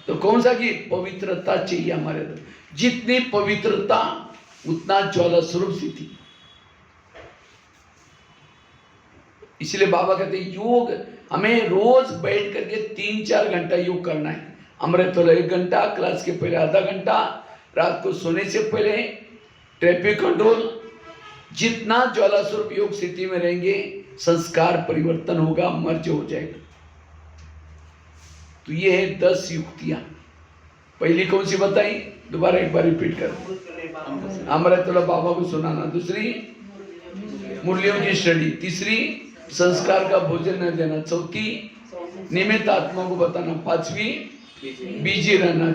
तो कौन सा घी? पवित्रता चाहिए हमारे अंदर। जितनी पवित्रता उतना ज्वाला स्वरूप स्थिति। इसलिए बाबा कहते हैं योग हमें रोज बैठ करके 3-4 घंटा योग करना है। अमृत वाला 1 घंटा, क्लास के पहले आधा घंटा, रात को सोने से पहले ट्रैफिक कंट्रोल। जितना ज्वाला स्वरूप योग स्थिति में रहेंगे संस्कार परिवर्तन होगा, मर्ज हो जाएगा। तो ये है 10 युक्तियां। पहली कौन सी बताई, दोबारा एक बार रिपीट कर। अमृतुल्ला बाबा को सुनाना। दूसरी मूल्यों की स्टडी। तीसरी संस्कार का भोजन न देना। चौथी निमित्त आत्मा को बताना। पांचवी बिजी रहना।